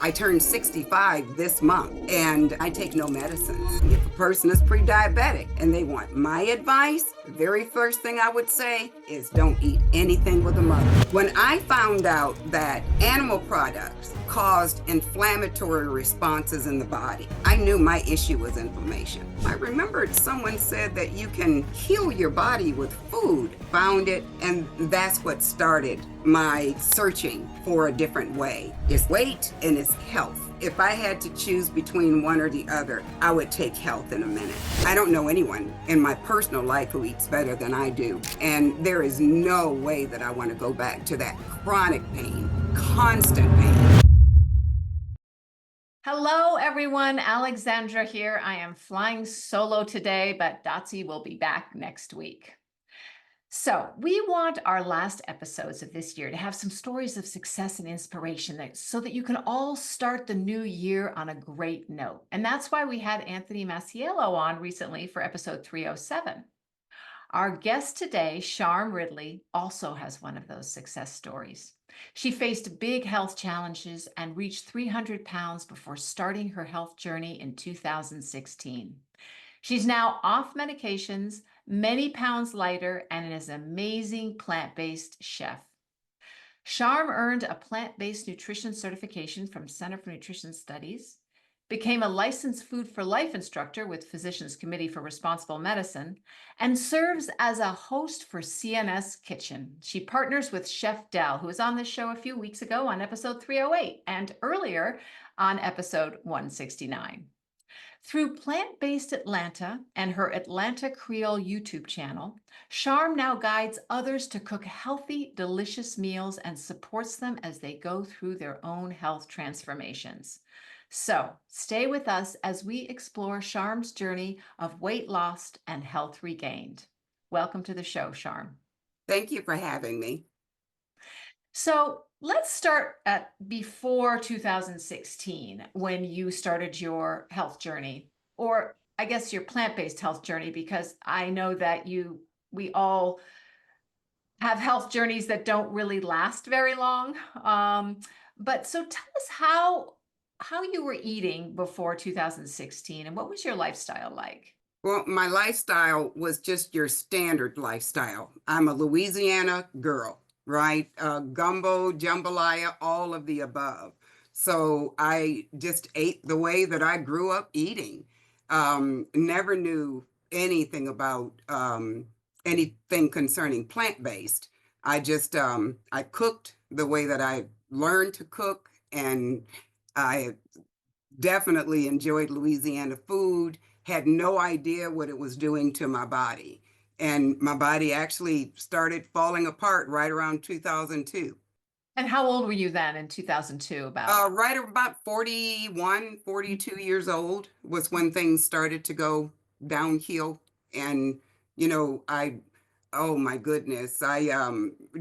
I turned 65 this month and I take no medicines. If a person is pre-diabetic and they want my advice, the very first thing I would say is don't eat anything with a mother. When I found out that animal products caused inflammatory responses in the body, I knew my issue was inflammation. I remembered someone said that you can heal your body with food, found it, and that's what started my searching for a different way. It's weight and it's health. If I had to choose between one or the other, I would take health in a minute. I don't know anyone in my personal life who eats better than I do. And there is no way that I want to go back to that chronic pain, constant pain. Hello, everyone. Alexandra here. I am flying solo today, but Dotsie will be back next week. So we want our last episodes of this year to have some stories of success and inspiration so that you can all start the new year on a great note. And that's why we had Anthony Masiello on recently for episode 307. Our guest today, Sharme Ridley, also has one of those success stories. She faced big health challenges and reached 300 pounds before starting her health journey in 2016. She's now off medications, many pounds lighter, and is an amazing plant-based chef. Sharme earned a plant-based nutrition certification from Center for Nutrition Studies, became a licensed Food for Life instructor with Physicians Committee for Responsible Medicine, and serves as a host for CNS Kitchen. She partners with Chef Del, who was on this show a few weeks ago on episode 308 and earlier on episode 169. Through Plant-Based Atlanta and her Atlanta Creole YouTube channel, Sharme now guides others to cook healthy, delicious meals and supports them as they go through their own health transformations. So stay with us as we explore Sharme's journey of weight loss and health regained. Welcome to the show, Sharme. Thank you for having me. So let's start at before 2016, when you started your health journey, or I guess your plant-based health journey, because I know that we all have health journeys that don't really last very long. But so tell us how you were eating before 2016 and what was your lifestyle like? Well, my lifestyle was just your standard lifestyle. I'm a Louisiana girl, right? Gumbo, jambalaya, all of the above. So I just ate the way that I grew up eating. Never knew anything about anything concerning plant-based. I cooked the way that I learned to cook, and I definitely enjoyed Louisiana food, had no idea what it was doing to my body. And my body actually started falling apart right around 2002. And how old were you then in 2002 about? Right about 41, 42 years old was when things started to go downhill. And, oh my goodness,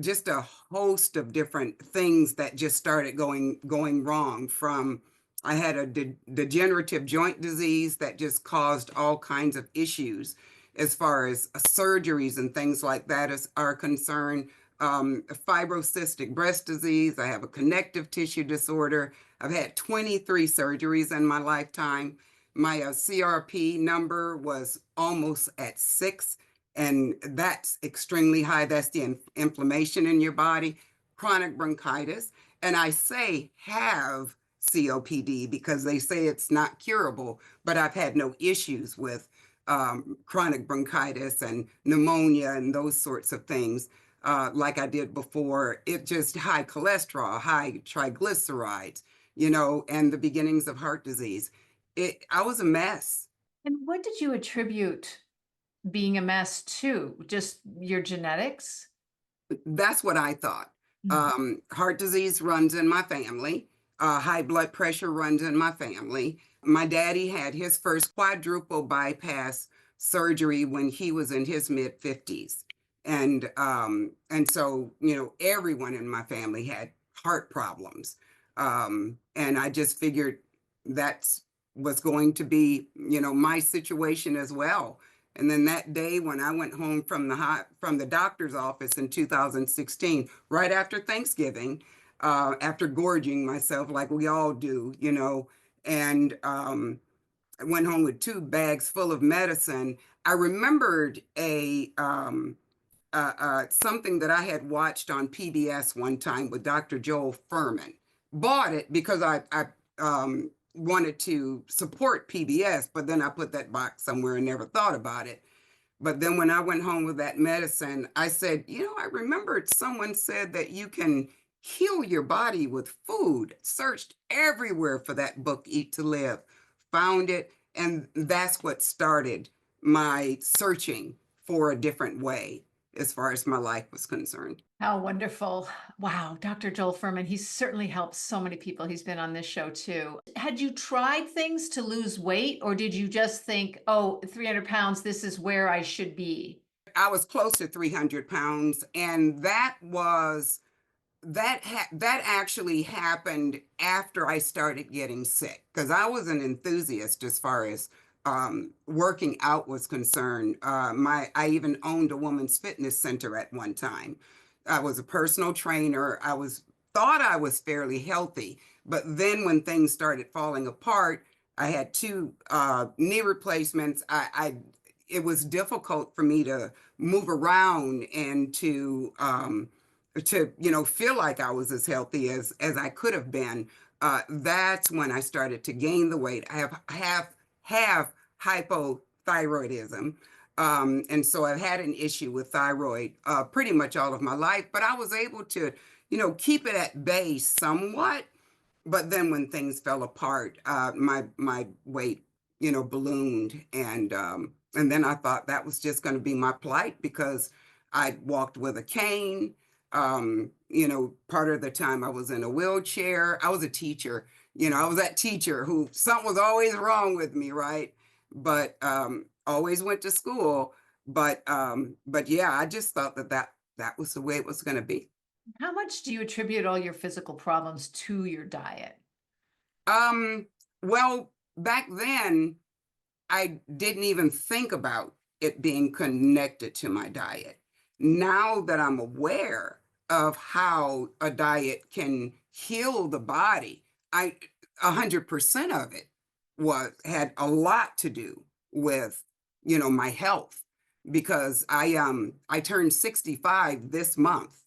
just a host of different things that just started going wrong. From I had a degenerative joint disease that just caused all kinds of issues as far as surgeries and things like that are concerned. Fibrocystic breast disease. I have a connective tissue disorder. I've had 23 surgeries in my lifetime. My CRP number was almost at 6, and that's extremely high. That's the inflammation in your body, chronic bronchitis. And I say have COPD because they say it's not curable, but I've had no issues with chronic bronchitis and pneumonia and those sorts of things. Like I did before. It just high cholesterol, high triglycerides, and the beginnings of heart disease. I was a mess. And what did you attribute being a mess to? Just your genetics? That's what I thought. Mhm. Heart disease runs in my family. High blood pressure runs in my family. My daddy had his first quadruple bypass surgery when he was in his mid 50s. And so, everyone in my family had heart problems. And I just figured that's was going to be, my situation as well. And then that day when I went home from the doctor's office in 2016, right after Thanksgiving, after gorging myself like we all do, and I went home with 2 bags full of medicine. I remembered something that I had watched on PBS one time with Dr. Joel Furman. Bought it because I wanted to support PBS, but then I put that box somewhere and never thought about it. But then when I went home with that medicine, I said, I remembered someone said that you can heal your body with food. Searched everywhere for that book, Eat to Live, found it, and that's what started my searching for a different way as far as my life was concerned. How wonderful. Wow, Dr. Joel Furman, he's certainly helped so many people. He's been on this show too. Had you tried things to lose weight, or did you just think, oh, 300 pounds, this is where I should be? I was close to 300 pounds, and that actually happened after I started getting sick because I was an enthusiast as far as working out was concerned. I even owned a women's fitness center at one time. I was a personal trainer. Thought I was fairly healthy, but then when things started falling apart, I had 2 knee replacements. It was difficult for me to move around and to feel like I was as healthy as I could have been. That's when I started to gain the weight. I have hypothyroidism, and so I've had an issue with thyroid pretty much all of my life. But I was able to keep it at bay somewhat. But then when things fell apart, my weight, ballooned, and then I thought that was just going to be my plight because I walked with a cane. Part of the time I was in a wheelchair. I was a teacher. I was that teacher who something was always wrong with me, right? But always went to school. But yeah, I just thought that was the way it was going to be. How much do you attribute all your physical problems to your diet? Um, well, back then, I didn't even think about it being connected to my diet. Now that I'm aware of how a diet can heal the body, I 100% of it had a lot to do with, my health because I turned 65 this month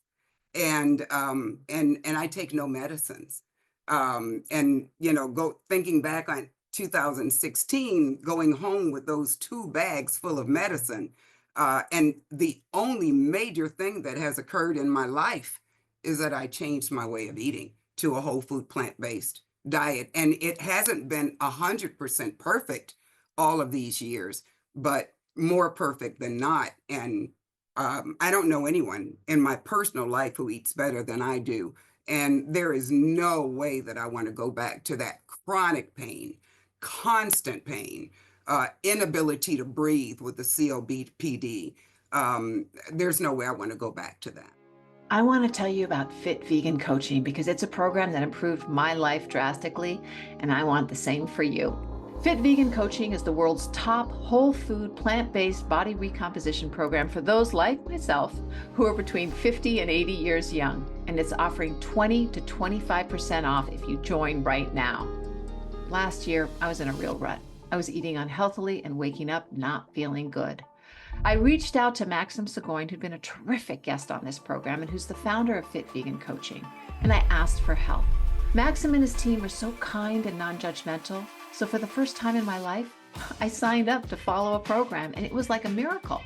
and I take no medicines. And go thinking back on 2016, going home with those 2 bags full of medicine. And the only major thing that has occurred in my life is that I changed my way of eating to a whole food plant-based diet. And it hasn't been 100% perfect all of these years, but more perfect than not. And I don't know anyone in my personal life who eats better than I do. And there is no way that I want to go back to that chronic pain, constant pain, inability to breathe with the COPD. There's no way I want to go back to that. I want to tell you about Fit Vegan Coaching because it's a program that improved my life drastically, and I want the same for you. Fit Vegan Coaching is the world's top whole food, plant-based body recomposition program for those like myself who are between 50 and 80 years young, and it's offering 20 to 25% off if you join right now. Last year, I was in a real rut. I was eating unhealthily and waking up not feeling good. I reached out to Maxim Seguin, who'd been a terrific guest on this program and who's the founder of Fit Vegan Coaching, and I asked for help. Maxim and his team are so kind and non-judgmental, so for the first time in my life, I signed up to follow a program, and it was like a miracle.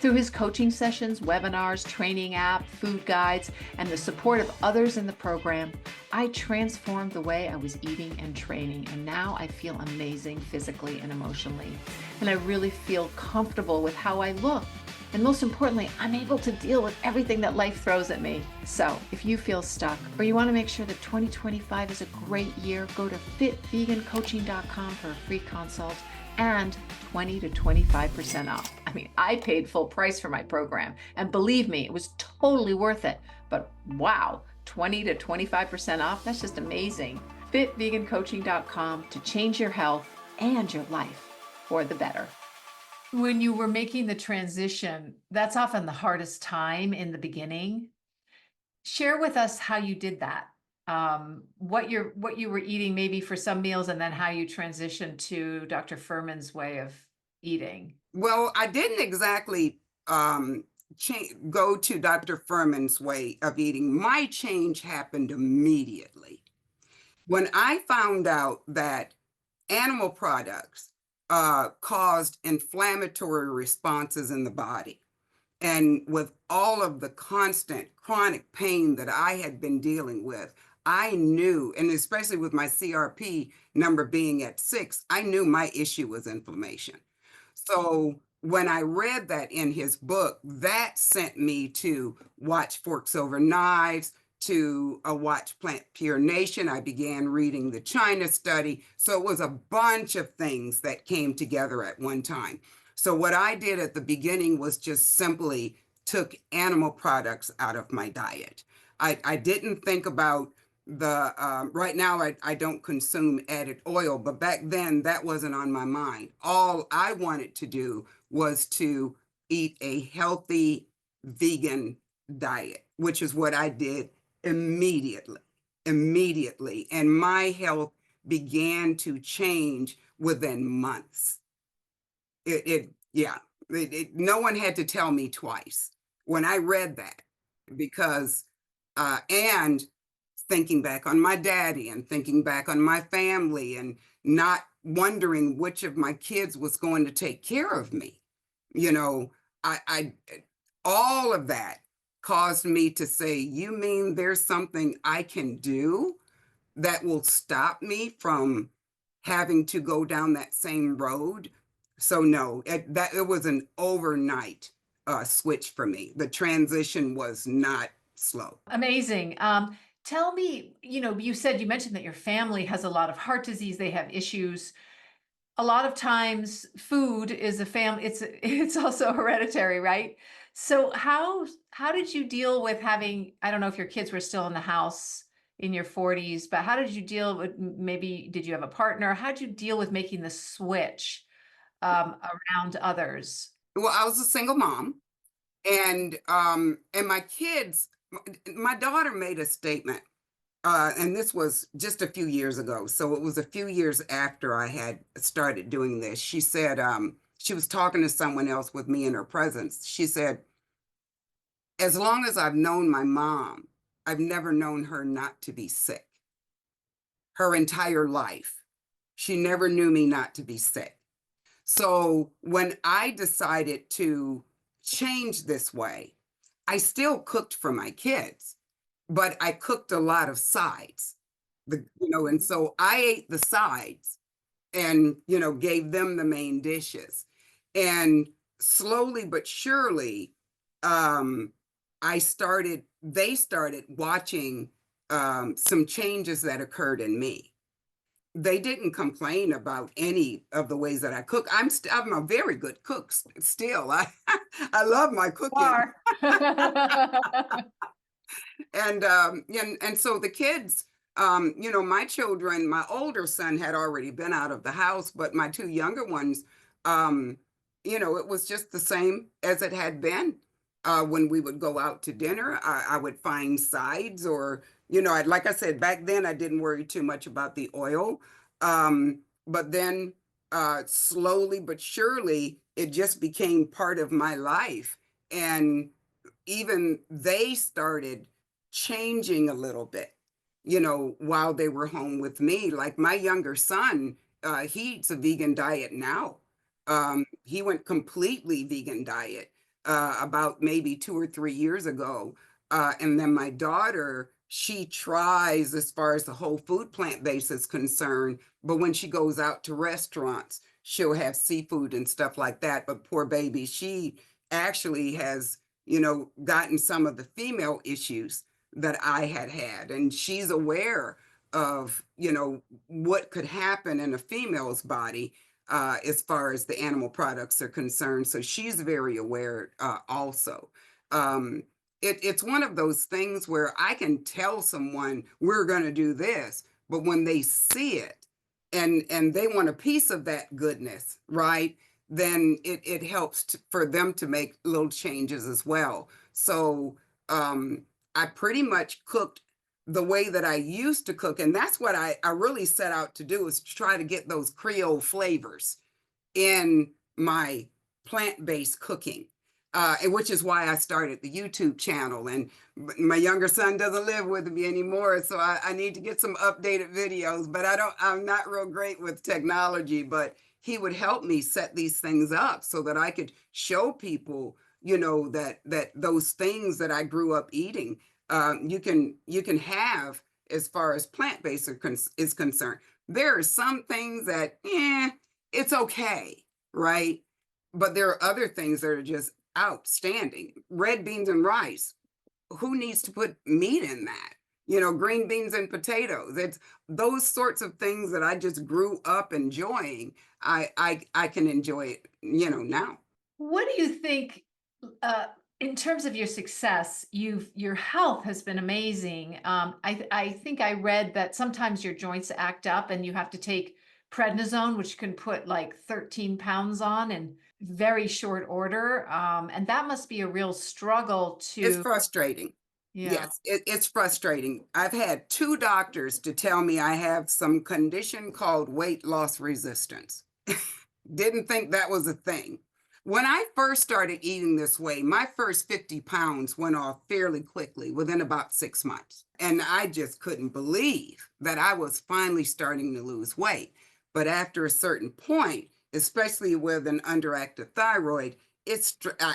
Through his coaching sessions, webinars, training app, food guides, and the support of others in the program, I transformed the way I was eating and training, and now I feel amazing physically and emotionally. And I really feel comfortable with how I look. And most importantly, I'm able to deal with everything that life throws at me. So if you feel stuck or you want to make sure that 2025 is a great year, go to fitvegancoaching.com for a free consult and 20 to 25% off. I mean, I paid full price for my program, and believe me, it was totally worth it. But wow, 20 to 25% off, that's just amazing. Fitvegancoaching.com to change your health and your life for the better. When you were making the transition, that's often the hardest time in the beginning. Share with us how you did that. what you were eating maybe for some meals, and then how you transitioned to Dr. Furman's way of eating. Well, I didn't exactly go to Dr. Furman's way of eating. My change happened immediately. When I found out that animal products caused inflammatory responses in the body, and with all of the constant chronic pain that I had been dealing with, I knew, and especially with my CRP number being at 6, I knew my issue was inflammation. So when I read that in his book, that sent me to watch Forks Over Knives, to watch Plant Pure Nation. I began reading the China study. So it was a bunch of things that came together at one time. So what I did at the beginning was just simply took animal products out of my diet. I didn't think about the right now I don't consume added oil, but back then that wasn't on my mind. All I wanted to do was to eat a healthy vegan diet, which is what I did immediately. Immediately. And my health began to change within months. Yeah, no one had to tell me twice when I read that, because, and thinking back on my daddy and thinking back on my family and not wondering which of my kids was going to take care of me. You know, I all of that caused me to say, you mean there's something I can do that will stop me from having to go down that same road? So no, it was an overnight switch for me. The transition was not slow. Amazing. Tell me, you mentioned that your family has a lot of heart disease, they have issues. A lot of times food is a family, it's also hereditary, right? So how did you deal with having, I don't know if your kids were still in the house in your 40s, but how did you deal with, maybe did you have a partner? How did you deal with making the switch around others? Well, I was a single mom, and my kids, my daughter made a statement, and this was just a few years ago. So it was a few years after I had started doing this. She said, she was talking to someone else with me in her presence. She said, as long as I've known my mom, I've never known her not to be sick. Her entire life, she never knew me not to be sick. So when I decided to change this way, I still cooked for my kids, but I cooked a lot of sides. And so I ate the sides and, gave them the main dishes. And slowly but surely, um, they started watching some changes that occurred in me. They didn't complain about any of the ways that I cook. I'm a very good cook still. I love my cooking. Are. And so the kids, my children, my older son had already been out of the house, but my two younger ones, um, it was just the same as it had been. When we would go out to dinner, I would find sides, or like I said, back then I didn't worry too much about the oil. But then slowly but surely it just became part of my life. And even they started changing a little bit, while they were home with me. Like my younger son, he eats a vegan diet now. He went completely vegan diet about maybe 2 or 3 years ago. And then my daughter, she tries as far as the whole food plant base is concerned, but when she goes out to restaurants, she'll have seafood and stuff like that. But poor baby, she actually has gotten some of the female issues that I had had. And she's aware of, what could happen in a female's body as far as the animal products are concerned. So she's very aware also. Um, it's one of those things where I can tell someone we're going to do this, but when they see it and they want a piece of that goodness, right? Then it helps for them to make little changes as well. So I pretty much cooked the way that I used to cook, and that's what I really set out to do, is to try to get those Creole flavors in my plant-based cooking, and which is why I started the YouTube channel. And my younger son doesn't live with me anymore, so I need to get some updated videos. But I'm not real great with technology, but he would help me set these things up so that I could show people, that those things that I grew up eating, you can have as far as plant-based is concerned. There are some things that, it's okay, right? But there are other things that are just outstanding. Red beans and rice. Who needs to put meat in that? Green beans and potatoes. It's those sorts of things that I just grew up enjoying. I can enjoy it, now. What do you think, uh, in terms of your success? Your health has been amazing. I think I read that sometimes your joints act up and you have to take prednisone, which can put like 13 pounds on in very short order. And that must be a real struggle It's to, frustrating. yeah. Yes, it's frustrating. I've had two doctors to tell me I have some condition called weight loss resistance. Didn't think that was a thing. When I first started eating this way, my first 50 pounds went off fairly quickly within about 6 months. And I just couldn't believe that I was finally starting to lose weight. But after a certain point, especially with an underactive thyroid,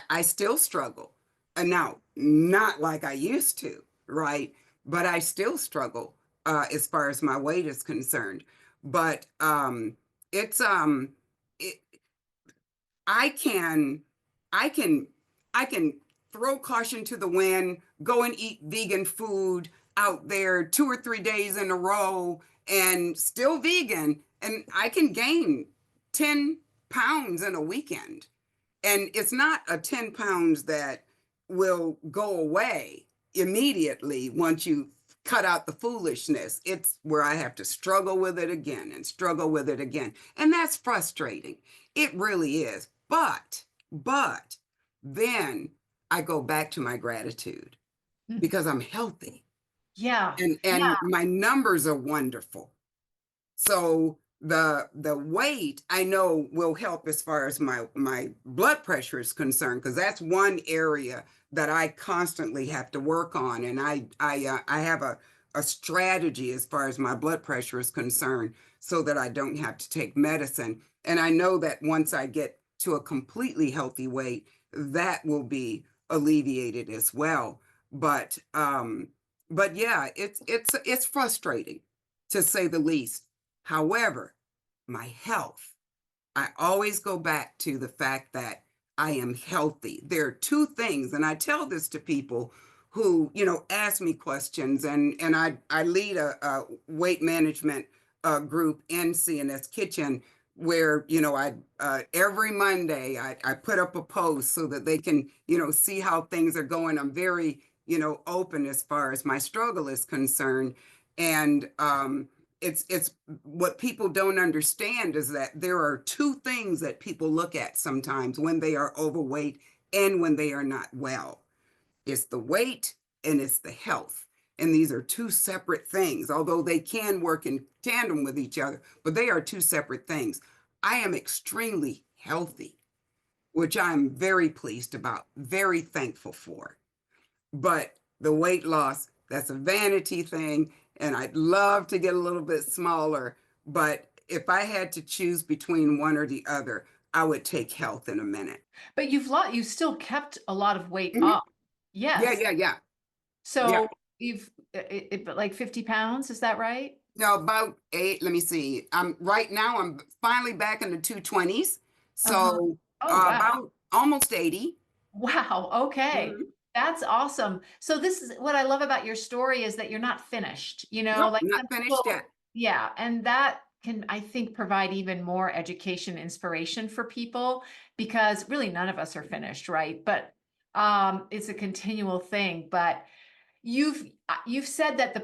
I still struggle. And now, not like I used to, right? But I still struggle as far as my weight is concerned. But it's it, I can I can I can throw caution to the wind, go and eat vegan food out there 2 or 3 days in a row and still vegan, and I can gain 10 pounds in a weekend. And it's not a 10 pounds that will go away immediately once you cut out the foolishness. It's where I have to struggle with it again and struggle with it again. And that's frustrating. It really is. But then I go back to my gratitude Mm. because I'm healthy Yeah. and Yeah. my numbers are wonderful. So the weight I know will help as far as my blood pressure is concerned, because that's one area that I constantly have to work on, and I have a strategy as far as my blood pressure is concerned, so that I don't have to take medicine. And I know that once I get to a completely healthy weight, that will be alleviated as well. But yeah, it's frustrating, to say the least. However, my health, I always go back to the fact that I am healthy. There are two things, and I tell this to people who, ask me questions, and I lead a weight management group in CNS Kitchen, where, I every Monday I put up a post so that they can, see how things are going. I'm very, open as far as my struggle is concerned. And it's what people don't understand is that there are two things that people look at sometimes when they are overweight and when they are not well. It's the weight and it's the health. And these are two separate things, although they can work in tandem with each other, but they are two separate things. I am extremely healthy, which I'm very pleased about, very thankful for. But the weight loss, that's a vanity thing. And I'd love to get a little bit smaller. But if I had to choose between one or the other, I would take health in a minute. But you still kept a lot of weight Mhm. up. Yeah, Yes. yeah, yeah, yeah. So you've like 50 pounds, is that right? No, about eight. Let me see. Right now. I'm finally back in the 220s, Uh-huh. so Oh, wow. about almost 80. Wow. Okay. Mhm. That's awesome. So this is what I love about your story, is that you're not finished, Nope, like not some finished people, yet. yeah, and that can, I think, provide even more education, inspiration for people, because really none of us are finished, right? But it's a continual thing. But you've said that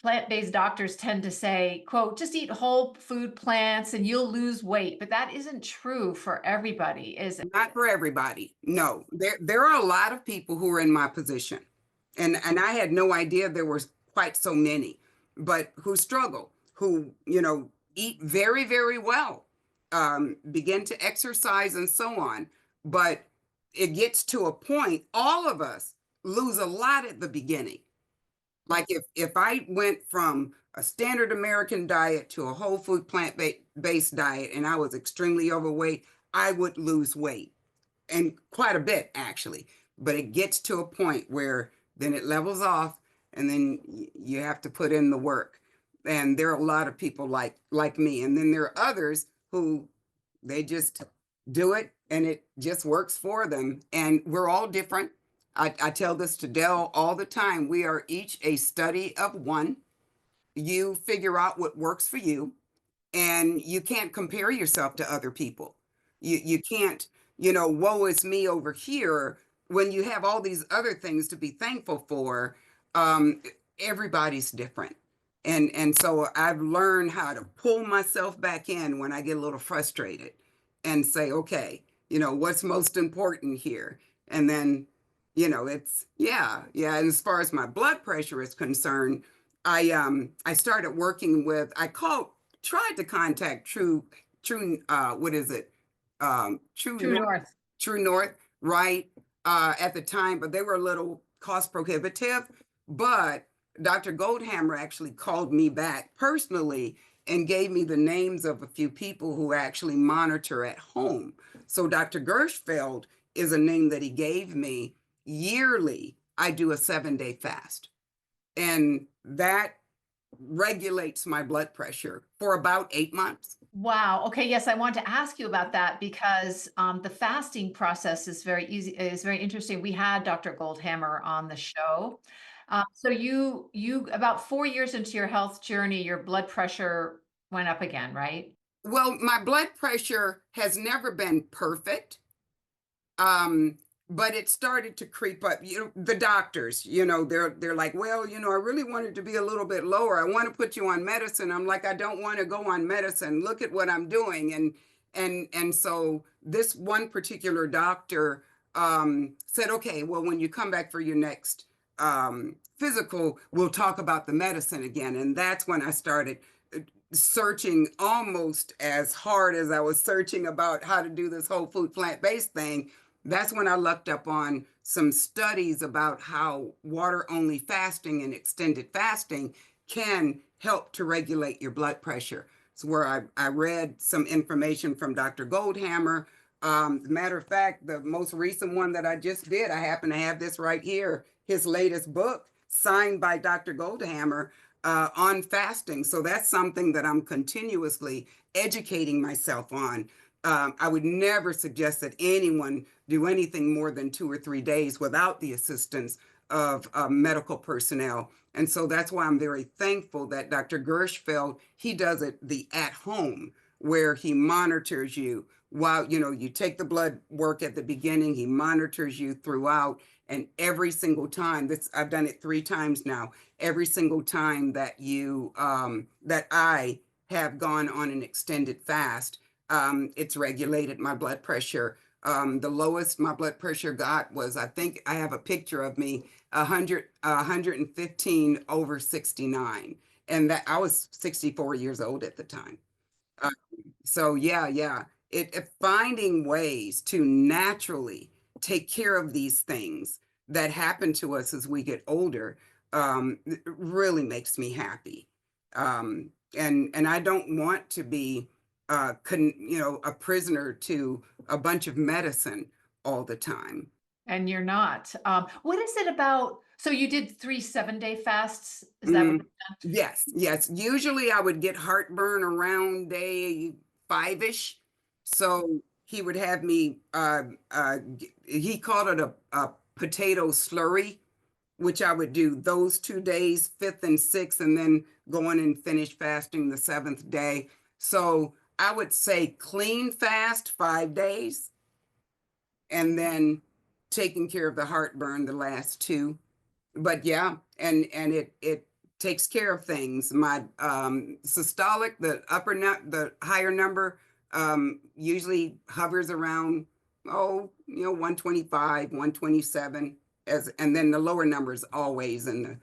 plant-based doctors tend to say, quote, just eat whole food plants and you'll lose weight. But that isn't true for everybody, is it? Not for everybody. No, there are a lot of people who are in my position, and I had no idea there was quite so many, but who struggle, who, eat very, very well, begin to exercise and so on. But it gets to a point, all of us lose a lot at the beginning. Like if I went from a standard American diet to a whole food plant-based diet and I was extremely overweight, I would lose weight, and quite a bit actually. But it gets to a point where then it levels off, and then you have to put in the work. And there are a lot of people like me, and then there are others who they just do it and it just works for them. And we're all different. I tell this to Dell all the time. We are each a study of one. You figure out what works for you, and you can't compare yourself to other people. You can't, woe is me over here when you have all these other things to be thankful for. Um, Everybody's different. And so I've learned how to pull myself back in when I get a little frustrated and say, okay, what's most important here? And then, it's yeah. And as far as my blood pressure is concerned, I started working with tried to contact True what is it? True True North, North. True North, right? At the time, but they were a little cost prohibitive. But Dr. Goldhammer actually called me back personally and gave me the names of a few people who actually monitor at home. So Dr. Gershfeld is a name that he gave me. Yearly, I do a 7-day fast. And that regulates my blood pressure for about 8 months. Wow. Okay. Yes, I want to ask you about that because the fasting process is very easy, is very interesting. We had Dr. Goldhammer on the show. So you about 4 years into your health journey, your blood pressure went up again, right? Well, my blood pressure has never been perfect. Um, but it started to creep up. The doctors, they're like, well, I really wanted to be a little bit lower. I want to put you on medicine. I'm like, I don't want to go on medicine. Look at what I'm doing. And so this one particular doctor said, okay, well, when you come back for your next physical, we'll talk about the medicine again. And that's when I started searching almost as hard as I was searching about how to do this whole food plant-based thing. That's when I looked up on some studies about how water only fasting and extended fasting can help to regulate your blood pressure. It's where I read some information from Dr. Goldhammer. Matter of fact, the most recent one that I just did, I happen to have this right here, his latest book, signed by Dr. Goldhammer, on fasting. So that's something that I'm continuously educating myself on. I would never suggest that anyone do anything more than 2 or 3 days without the assistance of medical personnel. And so that's why I'm very thankful that Dr. Gershfeld, he does it the at home, where he monitors you while, you take the blood work at the beginning, he monitors you throughout. And every single time, I've done it 3 times now, every single time that I have gone on an extended fast, it's regulated my blood pressure. The lowest my blood pressure got was, I think I have a picture of me, 115 over 69. And that I was 64 years old at the time. Uh, so yeah. Finding ways to naturally take care of these things that happen to us as we get older, it really makes me happy. And I don't want to be, a prisoner to a bunch of medicine all the time. And you're not. What is it about? So you did 3 7-day fasts. Is that what? Mm, yes. Usually I would get heartburn around day 5-ish. So he would have me, he called it a potato slurry, which I would do those 2 days, fifth and sixth, and then go on and finish fasting the seventh day. So I would say clean fast 5 days, and then taking care of the heartburn the last two. But yeah, and it takes care of things. My systolic, the higher number, usually hovers around 125, 127, and then the lower number is always in the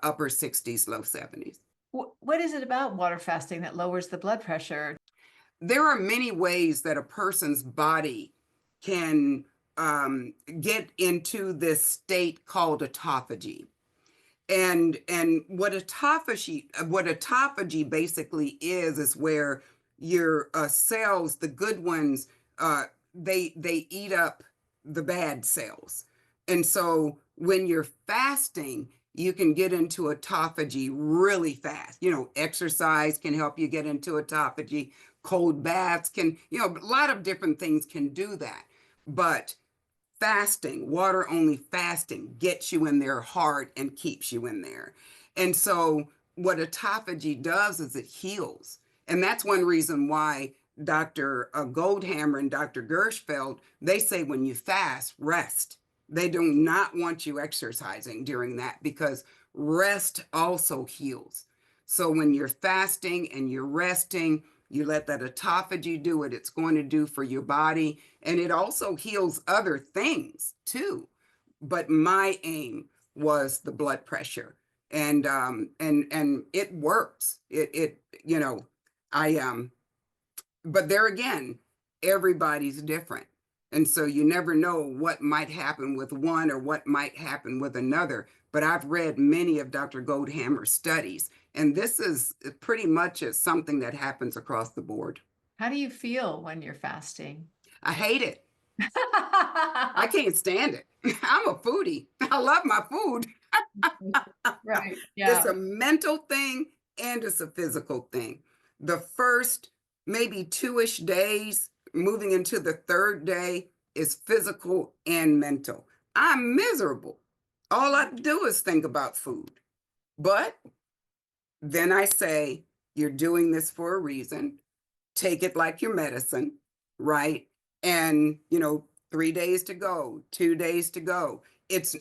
upper 60s, low 70s. What is it about water fasting that lowers the blood pressure? There are many ways that a person's body can get into this state called autophagy. And what autophagy basically is where your cells, the good ones, they eat up the bad cells. And so when you're fasting, you can get into autophagy really fast. Exercise can help you get into autophagy. Cold baths can, a lot of different things can do that. But fasting, water only fasting, gets you in there hard and keeps you in there. And so, what autophagy does is it heals. And that's one reason why Dr. Goldhammer and Dr. Gershfeld, they say when you fast, rest. They do not want you exercising during that because rest also heals. So when you're fasting and you're resting, you let that autophagy do what it's going to do for your body. And it also heals other things too. But my aim was the blood pressure. And it works. I but there again, everybody's different. And so you never know what might happen with one or what might happen with another. But I've read many of Dr. Goldhammer's studies, and this is pretty much something that happens across the board. How do you feel when you're fasting? I hate it. I can't stand it. I'm a foodie. I love my food. Right. It's Yeah. a mental thing and it's a physical thing. The first maybe 2-ish days, moving into the third day, is physical and mental. I'm miserable. All I do is think about food. But then I say, you're doing this for a reason. Take it like your medicine, right? And, 3 days to go, 2 days to go.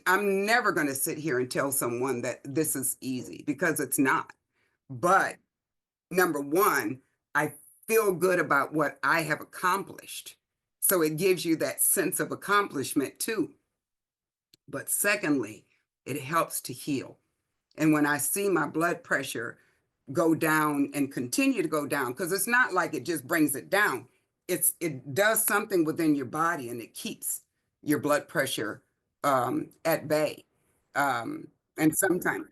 I'm never going to sit here and tell someone that this is easy because it's not. But number one, I feel good about what I have accomplished. So it gives you that sense of accomplishment too. But secondly, it helps to heal. And when I see my blood pressure go down and continue to go down, because it's not like it just brings it down, it does something within your body and it keeps your blood pressure at bay. And sometimes,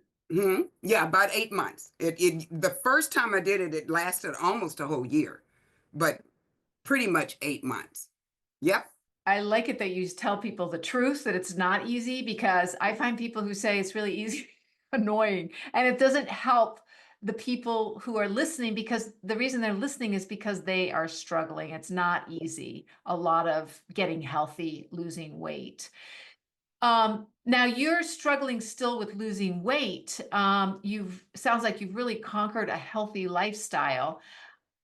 yeah, about 8 months. The first time I did it, it lasted almost a whole year, but pretty much 8 months. Yep. I like it that you tell people the truth, that it's not easy, because I find people who say it's really easy annoying, and it doesn't help the people who are listening, because the reason they're listening is because they are struggling. It's not easy. A lot of getting healthy, losing weight. Now you're struggling still with losing weight. You've sounds like you've really conquered a healthy lifestyle.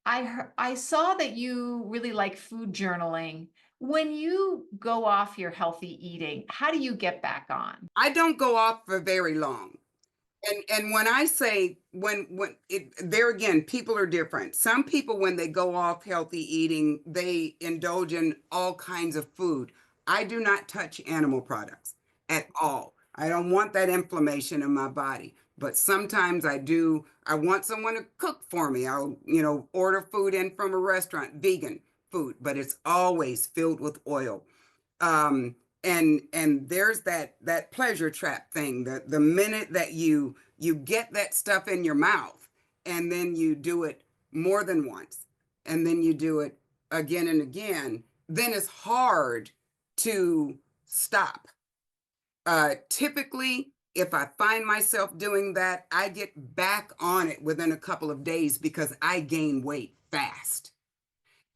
I saw that you really like food journaling. When you go off your healthy eating, how do you get back on? I don't go off for very long. And when I say when it there again, people are different. Some people when they go off healthy eating, they indulge in all kinds of food. I do not touch animal products at all. I don't want that inflammation in my body. But sometimes I do. I want someone to cook for me. I'll, order food in from a restaurant, vegan food, but it's always filled with oil. Um and and there's that pleasure trap thing. The minute that you get that stuff in your mouth and then you do it more than once and then you do it again and again, then it's hard to stop. Typically, if I find myself doing that, I get back on it within a couple of days because I gain weight fast,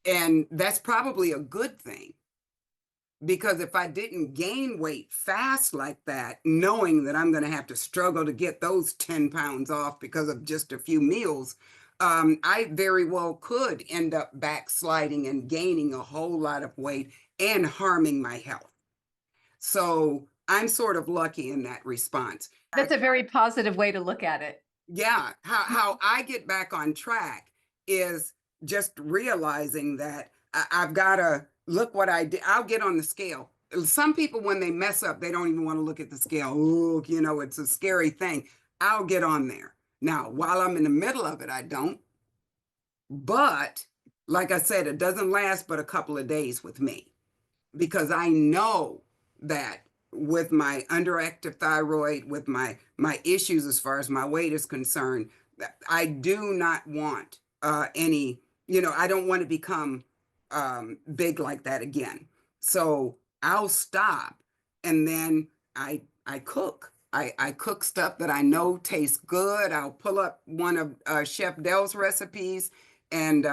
and that's probably a good thing. Because if I didn't gain weight fast like that, knowing that I'm going to have to struggle to get those 10 pounds off because of just a few meals, I very well could end up backsliding and gaining a whole lot of weight and harming my health. So I'm sort of lucky in that response. That's a very positive way to look at it. Yeah, how I get back on track is just realizing that I've got to look what I did. I'll get on the scale. Some people, when they mess up, they don't even want to look at the scale. Ooh, it's a scary thing. I'll get on there. Now, while I'm in the middle of it, I don't. But like I said, it doesn't last but a couple of days with me because I know that with my underactive thyroid, with my issues as far as my weight is concerned, I do not want any. I don't want to become big like that again. So I'll stop, and then I cook. I cook stuff that I know tastes good. I'll pull up one of Chef Dell's recipes and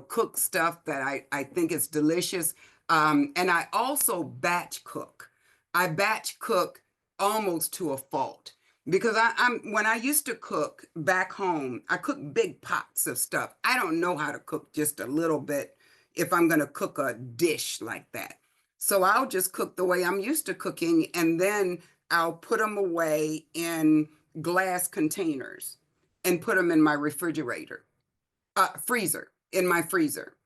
cook stuff that I think is delicious. And I also batch cook. I batch cook almost to a fault because I'm when I used to cook back home, I cooked big pots of stuff. I don't know how to cook just a little bit if I'm going to cook a dish like that. So I'll just cook the way I'm used to cooking, and then I'll put them away in glass containers and put them in my refrigerator freezer, in my freezer.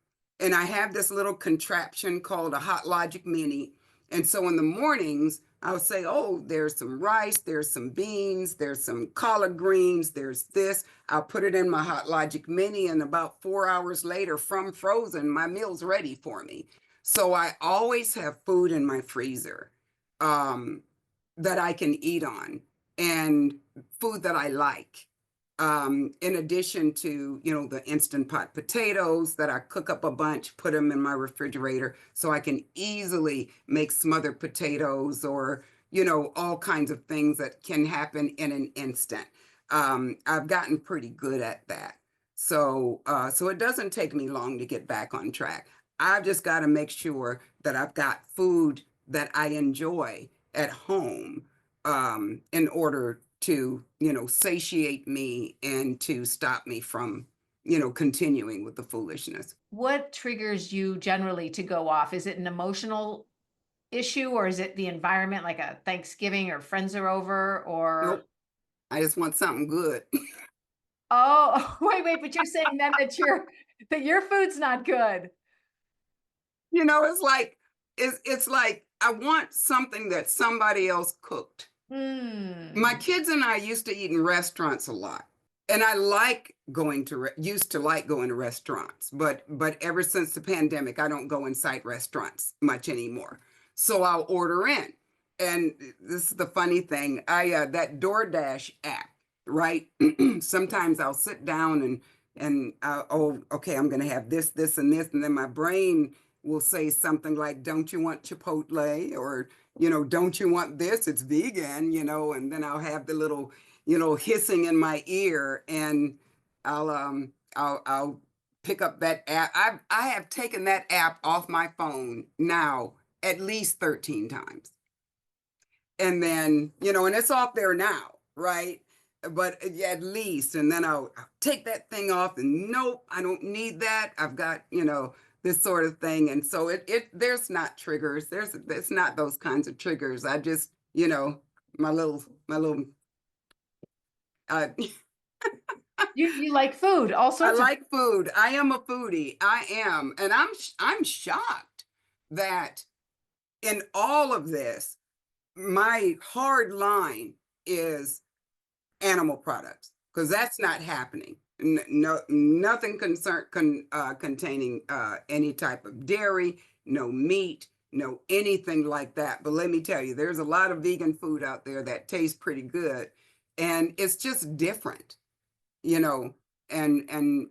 And I have this little contraption called a Hot Logic Mini. And so in the mornings, I'll say, oh, there's some rice, there's some beans, there's some collard greens, there's this. I'll put it in my Hot Logic Mini, and about 4 hours later, from frozen, my meal's ready for me. So I always have food in my freezer um, that I can eat on and food that I like in addition to, the instant pot potatoes that I cook up a bunch, put them in my refrigerator so I can easily make smothered potatoes or, all kinds of things that can happen in an instant. I've gotten pretty good at that. So it doesn't take me long to get back on track. I've just got to make sure that I've got food that I enjoy at home in order to, satiate me and to stop me from, continuing with the foolishness. What triggers you generally to go off? Is it an emotional issue, or is it the environment, like a Thanksgiving or friends are over, or Nope. I just want something good. oh, wait, but you're saying then that your food's not good. It's like it's like I want something that somebody else cooked. My Hmm. kids and I used to eat in restaurants a lot. And I like going to used to like going to restaurants, but ever since the pandemic, I don't go inside restaurants much anymore. So I'll order in. And this is the funny thing. I that DoorDash app, right? Sometimes I'll sit down and oh, okay, I'm going to have this and this, and then my brain will say something like, "Don't you want Chipotle?" or "Don't you want this? It's vegan," and then I'll have the little hissing in my ear, and I'll pick up that app. I have taken that app off my phone now at least 13 times. And then, and it's off there now, right? But yeah, at least, and then I'll take that thing off and nope, I don't need that. I've got, this sort of thing. And so there's not triggers. There's not those kinds of triggers. I just, my little uh, You like food, all I sorts of. like food. I am a foodie. I am. And I'm shocked that in all of this, my hard line is animal products because that's not happening. No, nothing containing any type of dairy, no meat, no anything like that. But let me tell you, there's a lot of vegan food out there that tastes pretty good, and it's just different, you know. And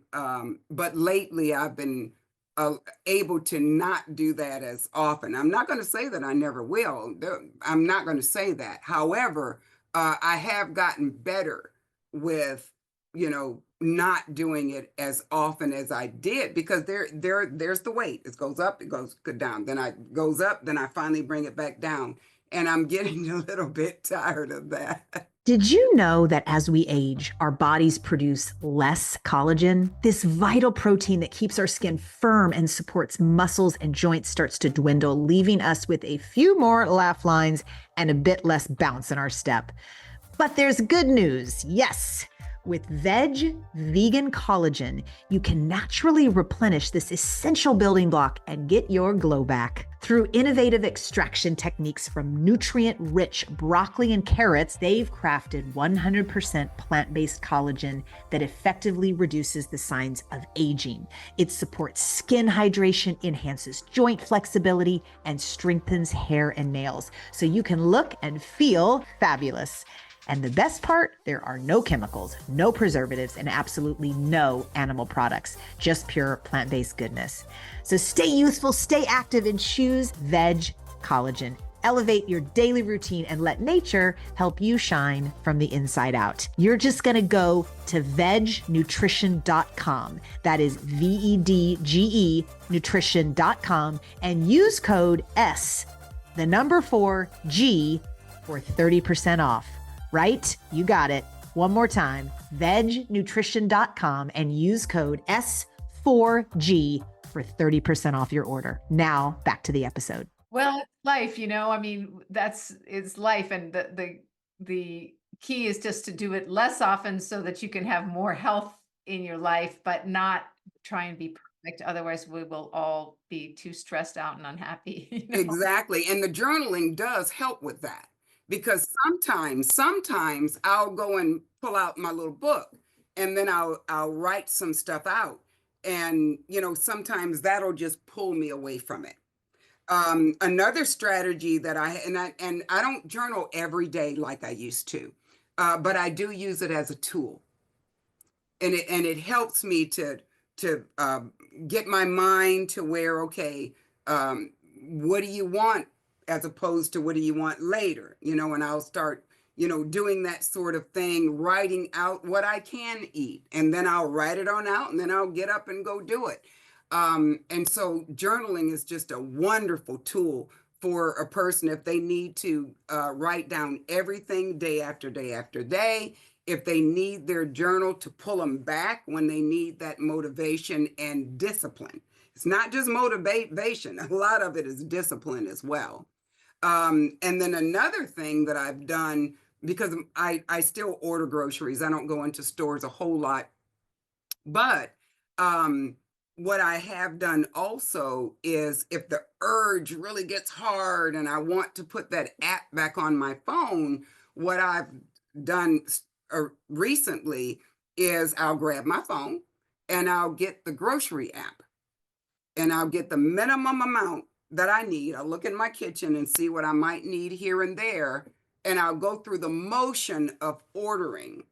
but lately I've been uh, able to not do that as often. I'm not going to say that I never will. I'm not going to say that. However, I have gotten better with, not doing it as often as I did because there's the weight. It goes up, it goes down. Then I goes up, then I finally bring it back down. And I'm getting a little bit tired of that. Did you know that as we age, our bodies produce less collagen? This vital protein that keeps our skin firm and supports muscles and joints starts to dwindle, leaving us with a few more laugh lines and a bit less bounce in our step. But there's good news. Yes, With Veg Vegan Collagen, you can naturally replenish this essential building block and get your glow back. Through innovative extraction techniques from nutrient-rich broccoli and carrots, they've crafted 100% plant-based collagen that effectively reduces the signs of aging. It supports skin hydration, enhances joint flexibility, and strengthens hair and nails, so you can look and feel fabulous. And the best part, there are no chemicals, no preservatives, and absolutely no animal products, just pure plant-based goodness. So stay youthful, stay active, and choose Veg Collagen. Elevate your daily routine and let nature help you shine from the inside out. You're just gonna go to vegnutrition.com. That is VEDGE nutrition.com and use code S, the number 4G, for 30% off. Right? You got it. One more time, vegnutrition.com and use code S4G for 30% off your order. Now back to the episode. Well, it's life, I mean, it's life. And the key is just to do it less often so that you can have more health in your life, but not try and be perfect. Otherwise, we will all be too stressed out and unhappy. Exactly. And the journaling does help with that because sometimes I'll go and pull out my little book and then I'll write some stuff out. And, sometimes that'll just pull me away from it. Another strategy that I don't journal every day like I used to, but I do use it as a tool, and it helps me to get my mind to where, okay, what do you want as opposed to what do you want later, and I'll start doing that sort of thing, writing out what I can eat, and then I'll write it on out, and then I'll get up and go do it. And so journaling is just a wonderful tool for a person if they need to write down everything day after day after day, if they need their journal to pull them back when they need that motivation and discipline. It's not just motivation, a lot of it is discipline as well. And then another thing that I've done, because I still order groceries, I don't go into stores a whole lot, but what I have done also is if the urge really gets hard and I want to put that app back on my phone, what I've done recently is I'll grab my phone and I'll get the grocery app and I'll get the minimum amount that I need. I'll look in my kitchen and see what I might need here and there, and I'll go through the motion of ordering,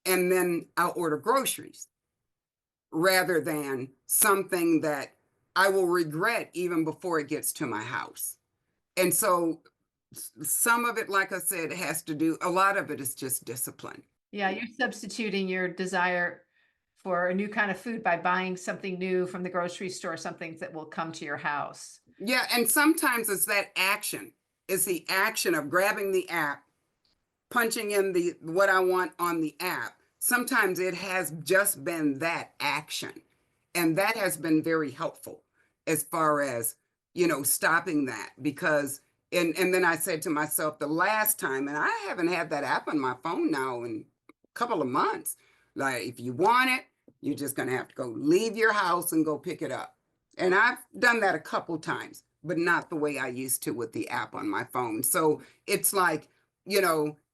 and then I'll order groceries rather than something that I will regret even before it gets to my house. And so some of it, like I said, a lot of it is just discipline. Yeah, you're substituting your desire for a new kind of food by buying something new from the grocery store, something that will come to your house. Yeah, and sometimes it's that action. It's the action of grabbing the app, punching in what I want on the app. Sometimes it has just been that action. And that has been very helpful as far as, stopping that because and then I said to myself the last time, and I haven't had that app on my phone now in a couple of months. Like if you want it, you're just gonna have to go leave your house and go pick it up. And I've done that a couple times, but not the way I used to with the app on my phone. So it's like,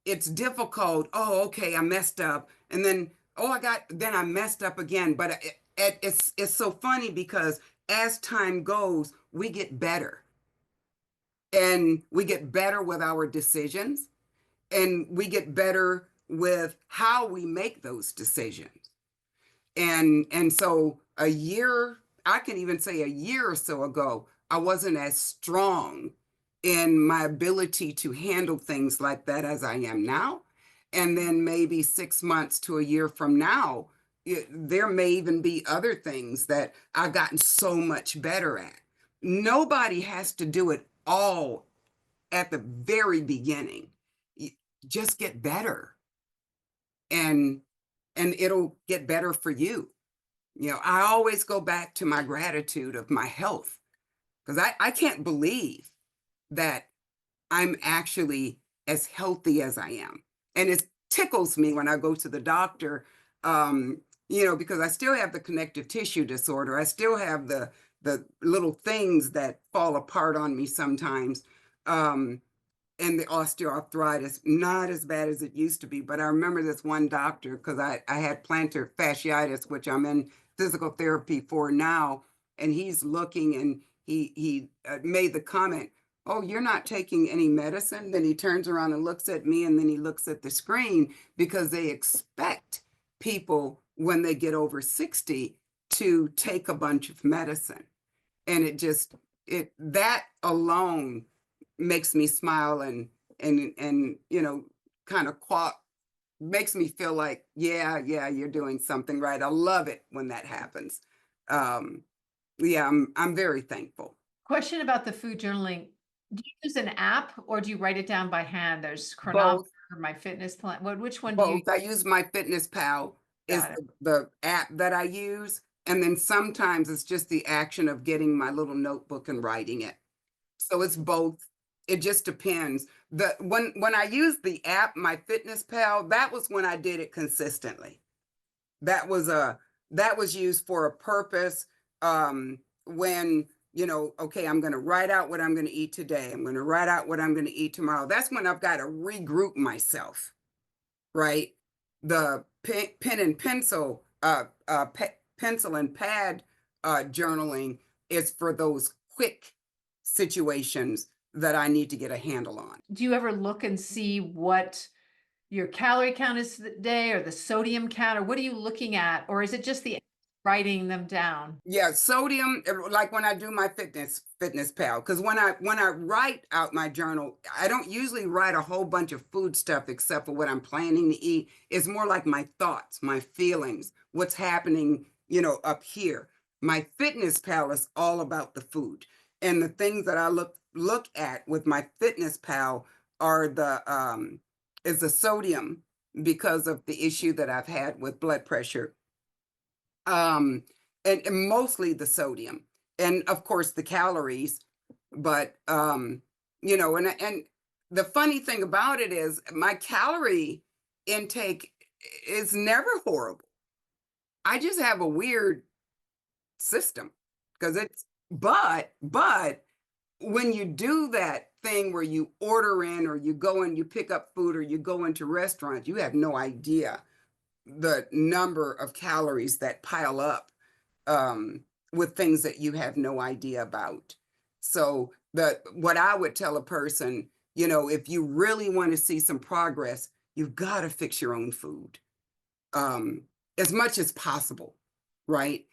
it's difficult. Oh, okay, I messed up. And then, then I messed up again. But it's so funny because as time goes, we get better. And we get better with our decisions. And we get better with how we make those decisions. And so I can even say a year or so ago, I wasn't as strong in my ability to handle things like that as I am now. And then maybe 6 months to a year from now, there may even be other things that I've gotten so much better at. Nobody has to do it all at the very beginning. Just get better and it'll get better for you. I always go back to my gratitude of my health because I can't believe that I'm actually as healthy as I am. And it's tickles me when I go to the doctor, because I still have the connective tissue disorder. I still have the little things that fall apart on me sometimes. Um, and the osteoarthritis, not as bad as it used to be. But I remember this one doctor, because I had plantar fasciitis, which I'm in physical therapy for now. And he's looking, and he made the comment, "Oh, you're not taking any medicine?" Then he turns around and looks at me, and then he looks at the screen, because they expect people when they get over 60 to take a bunch of medicine. And that alone makes me smile, and kind of makes me feel like, yeah, you're doing something right. I love it when that happens. um yeah, I'm very thankful. Question about the food journaling. Do you use an app or do you write it down by hand? There's Chronometer, Both. My Fitness Plan. Which one do you Both. I use My Fitness Pal is got it? the app that I use, and then sometimes it's just the action of getting my little notebook and writing it. So it's both. It just depends. When I used the app, My Fitness Pal, that was when I did it consistently. That was used for a purpose. When, okay, I'm going to write out what I'm going to eat today. I'm going to write out what I'm going to eat tomorrow. That's when I've got to regroup myself, right? The pen and pencil, pencil and pad journaling is for those quick situations that I need to get a handle on. Do you ever look and see what your calorie count is for the day, or the sodium count, or what are you looking at? Or is it just the writing them down? Yeah, sodium, like when I do my fitness pal, because when I write out my journal, I don't usually write a whole bunch of food stuff except for what I'm planning to eat. It's more like my thoughts, my feelings, what's happening, up here. My fitness pal is all about the food. And the things that I look at with my fitness pal are the sodium, because of the issue that I've had with blood pressure, um and mostly the sodium, and of course the calories. But and the funny thing about it is my calorie intake is never horrible. I just have a weird system, because it's but when you do that thing where you order in, or you go and you pick up food, or you go into restaurants, you have no idea the number of calories that pile up, um, with things that you have no idea about. So what I would tell a person, if you really want to see some progress, you've got to fix your own food, um, as much as possible, right?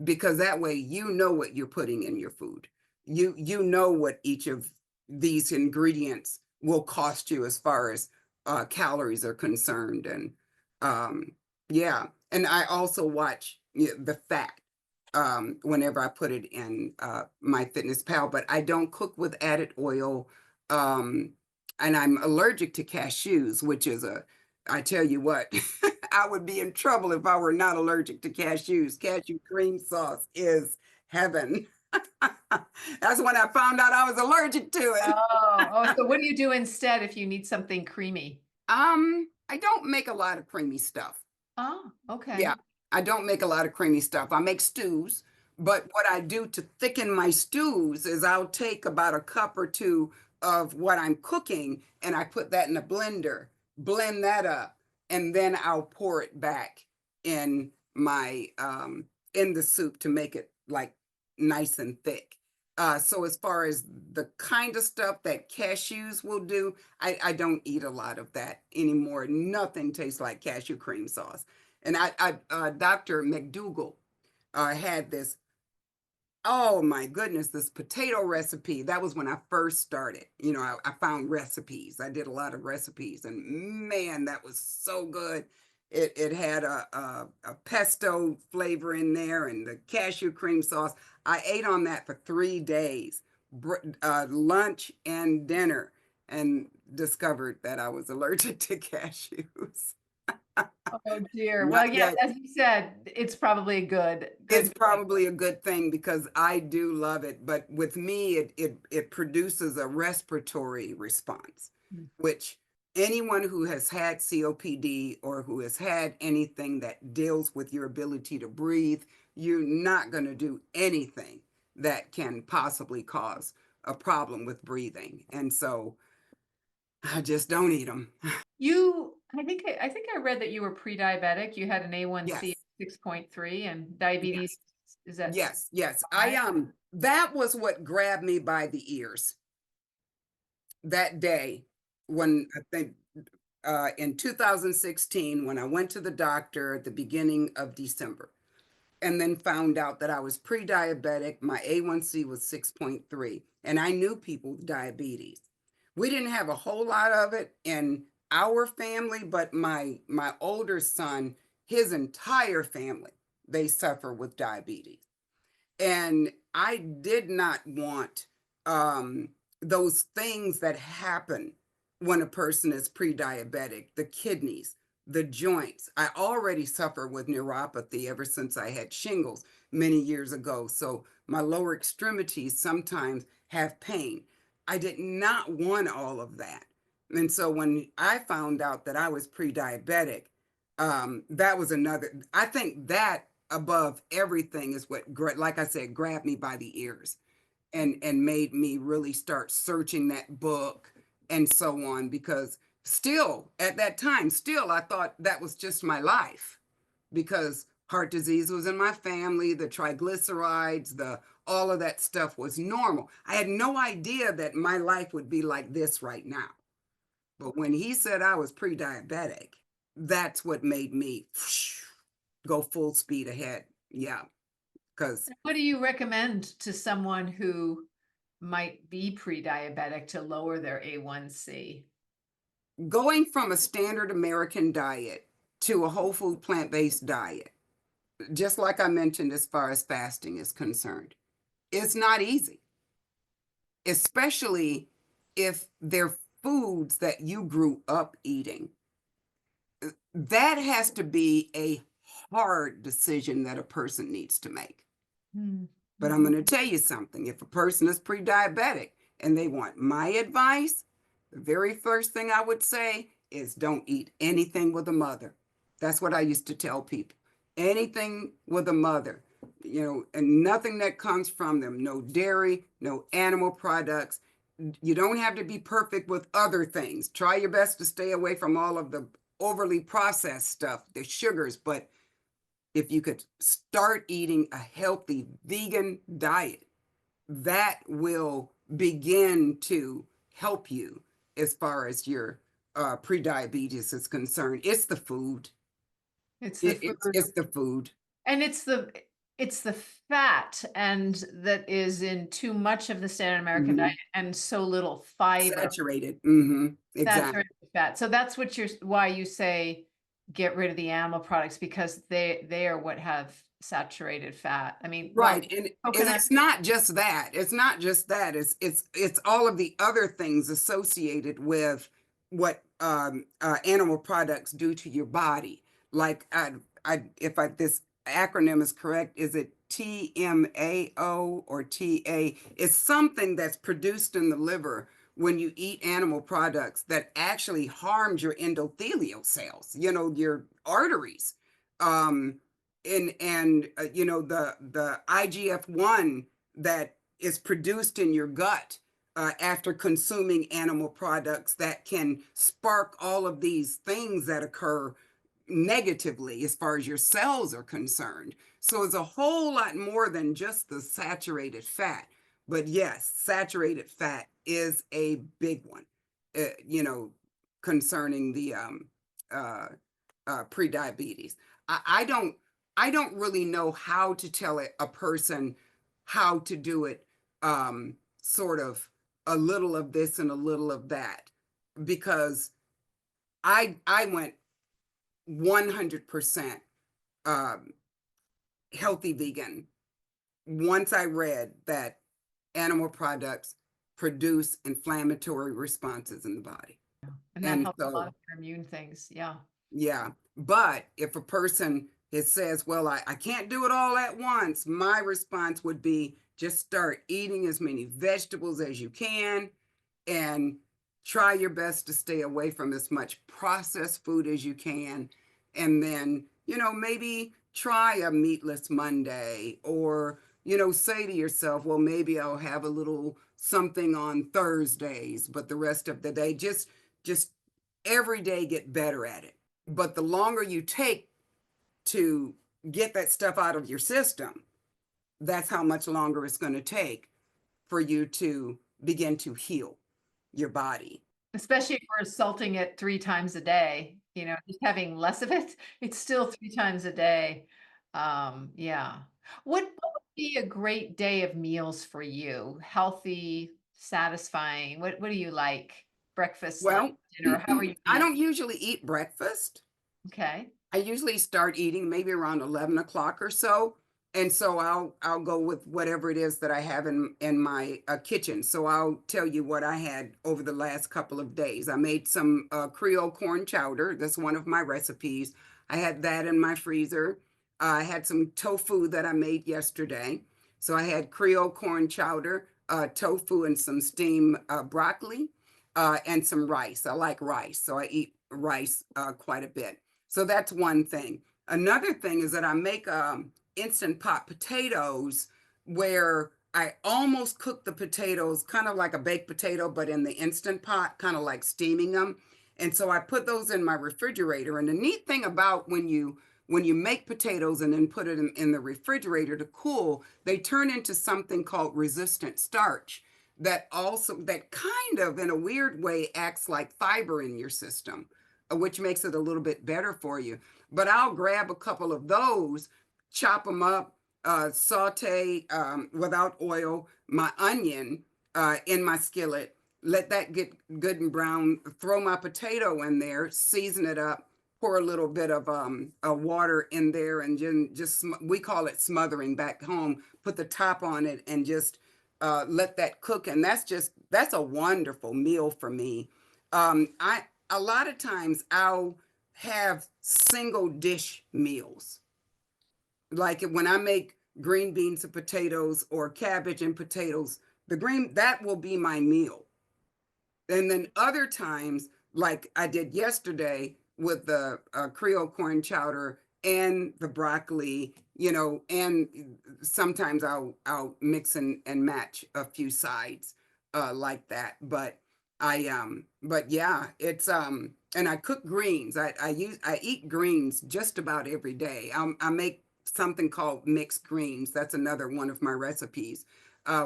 Because that way you know what you're putting in your food. You know what each of these ingredients will cost you as far as calories are concerned, and um, yeah. And I also watch the fat, whenever I put it in my fitness pal, but I don't cook with added oil. Um, and I'm allergic to cashews, which is I tell you what, I would be in trouble if I were not allergic to cashews. Cashew cream sauce is heaven. That's when I found out I was allergic to it. So what do you do instead if you need something creamy? I don't make a lot of creamy stuff. Oh, okay. Yeah, I don't make a lot of creamy stuff. I make stews, but what I do to thicken my stews is I'll take about a cup or two of what I'm cooking, and I put that in a blender, blend that up, and then I'll pour it back in my in the soup to make it like nice and thick. So as far as the kind of stuff that cashews will do, I don't eat a lot of that anymore. Nothing tastes like cashew cream sauce. And Dr. McDougall had this, oh my goodness, this potato recipe. That was when I first started. I found recipes. I did a lot of recipes, and man, that was so good. It had a pesto flavor in there, and the cashew cream sauce. I ate on that for 3 days, lunch and dinner, and discovered that I was allergic to cashews. Oh dear. Well, Not yeah, yet. as you said, it's probably a good It's thing. probably a good thing, because I do love it, but with me, it produces a respiratory response, Mm. which anyone who has had COPD or who has had anything that deals with your ability to breathe, you're not going to do anything that can possibly cause a problem with breathing. And so I just don't eat them. I think I read that you were pre-diabetic. You had an A1C Yes. of 6.3 and diabetes. Yes. Is that Yes. high? That was what grabbed me by the ears that day when I think in 2016 when I went to the doctor at the beginning of December and then found out that I was pre-diabetic. My A1C was 6.3, and I knew people with diabetes. We didn't have a whole lot of it in our family, but my older son, his entire family, they suffer with diabetes. And I did not want um, those things that happen when a person is pre-diabetic, the kidneys, the joints. I already suffer with neuropathy ever since I had shingles many years ago. So my lower extremities sometimes have pain. I did not want all of that. And so when I found out that I was pre-diabetic, that was another, I think that above everything is what, like I said, grabbed me by the ears and made me really start searching that book and so on, because still at that time, still I thought that was just my life, because heart disease was in my family, the triglycerides, the all of that stuff was normal. I had no idea that my life would be like this right now. But when he said I was pre-diabetic, that's what made me go full speed ahead. Yeah, because What do you recommend to someone who might be pre-diabetic to lower their A1C? going from a standard American diet to a whole food plant-based diet, just like I mentioned as far as fasting is concerned, it's not easy, especially if they're foods that you grew up eating. That has to be a hard decision that a person needs to make. But I'm Mm-hmm. going to tell you something. If a person is pre-diabetic and they want my advice, the very first thing I would say is don't eat anything with a mother. That's what I used to tell people. Anything with a mother, and nothing that comes from them. No dairy, no animal products. You don't have to be perfect with other things. Try your best to stay away from all of the overly processed stuff, the sugars, but if you could start eating a healthy vegan diet, that will begin to help you as far as your pre-diabetes is concerned. It's the food. It's the food. It's the food. And it's the fat and that is in too much of the standard American Mhm. diet and so little fiber, Saturated. Exactly. saturated fat. So that's why you say get rid of the animal products, because they are what have saturated fat. I mean, well, Right. And coconut. it's not just that. It's not just that. It's all of the other things associated with what animal products do to your body. Like if this acronym is correct, is it TMAO or TA? It's something that's produced in the liver when you eat animal products that actually harms your endothelial cells, your arteries. Um, the IGF-1 that is produced in your gut after consuming animal products that can spark all of these things that occur negatively as far as your cells are concerned. So it's a whole lot more than just the saturated fat. But yes, saturated fat is a big one, uh, you know, concerning the pre-diabetes. I don't really know how to tell a person how to do it, sort of a little of this and a little of that, because I went 100% um, healthy vegan once I read that animal products produce inflammatory responses in the body. And that And helps a lot so of your immune things. Yeah. yeah. But if a person it says, well, I can't do it all at once, my response would be just start eating as many vegetables as you can and try your best to stay away from as much processed food as you can. And then, maybe try a meatless Monday, or, say to yourself, well, maybe I'll have a little something on Thursdays, but the rest of the day, just every day get better at it. But the longer you take to get that stuff out of your system, that's how much longer it's going to take for you to begin to heal your body. Especially if we're salting it 3 times a day, just having less of it, it's still 3 times a day. Yeah. What would be a great day of meals for you? Healthy, satisfying? What do you like? Breakfast, lunch, Well, dinner, however you I eat. don't usually eat breakfast. Okay. I usually start eating maybe around 11 o'clock or so. And so I'll go with whatever it is that I have in my kitchen. So I'll tell you what I had over the last couple of days. I made some Creole corn chowder. That's one of my recipes. I had that in my freezer. I had some tofu that I made yesterday. So I had Creole corn chowder, tofu, and some steamed broccoli, and some rice. I like rice, so I eat rice quite a bit. So that's one thing. Another thing is that I make instant pot potatoes, where I almost cook the potatoes kind of like a baked potato, but in the instant pot, kind of like steaming them. And so I put those in my refrigerator. And the neat thing about when you make potatoes and then put it in the refrigerator to cool, they turn into something called resistant starch, that kind of in a weird way acts like fiber in your system, which makes it a little bit better for you. But I'll grab a couple of those, chop them up, saute without oil my onion in my skillet, let that get good and brown, throw my potato in there, season it up, pour a little bit of water in there, and just we call it smothering back home, put the top on it, and just let that cook. And that's a wonderful meal for me. I A lot of times I'll have single dish meals. Like when I make green beans and potatoes or cabbage and potatoes, that will be my meal. And then other times, like I did yesterday with the Creole corn chowder and the broccoli, and sometimes I'll mix and match a few sides like that. But yeah, it's and I cook greens. I eat greens just about every day. I make something called mixed greens. That's another one of my recipes,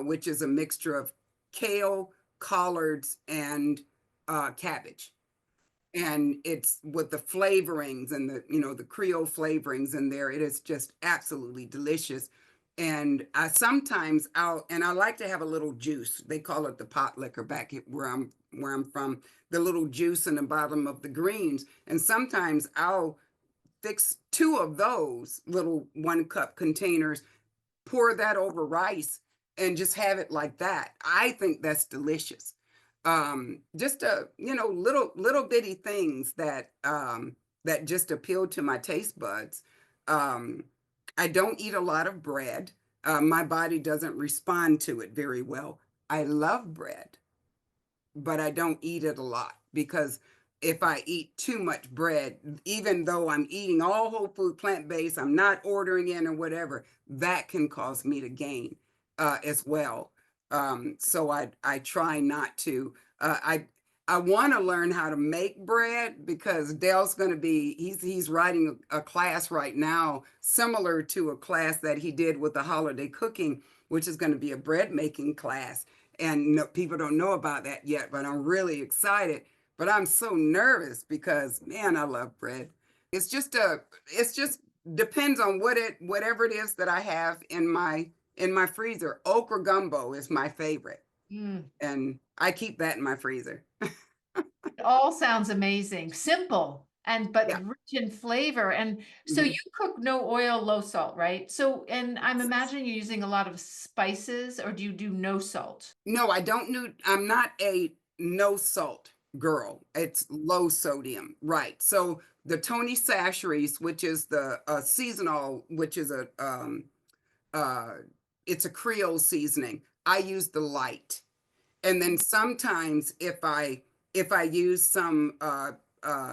which is a mixture of kale, collards, and cabbage. And it's with the flavorings and the Creole flavorings in there. It is just absolutely delicious. And I like to have a little juice. They call it the pot liquor back where I'm from. The little juice in the bottom of the greens. And sometimes I'll fix two of those little 1 cup containers, pour that over rice, and just have it like that. I think that's delicious. Just little bitty things that just appeal to my taste buds. Um, I don't eat a lot of bread. My body doesn't respond to it very well. I love bread, but I don't eat it a lot, because if I eat too much bread, even though I'm eating all whole food plant based, I'm not ordering in or whatever, that can cause me to gain as well. So I try not to. I want to learn how to make bread, because Dale's going to be he's writing a class right now similar to a class that he did with the holiday cooking, which is going to be a bread making class. And no, people don't know about that yet, but I'm really excited. But I'm so nervous because, man, I love bread. It's just depends on whatever it is that I have in my freezer. Okra gumbo is my favorite, Mm. and I keep that in my freezer. It all sounds amazing. Simple but Yeah. rich in flavor. And so you Mhm. cook no oil, low salt, right? So, and I'm imagining you're using a lot of spices, or do you do no salt? No, I don't know. I'm not a no salt girl. It's low sodium, right? So the Tony Sacheries, which is the seasonal, which is uh, it's a Creole seasoning. I use the light. And then sometimes if I if I use some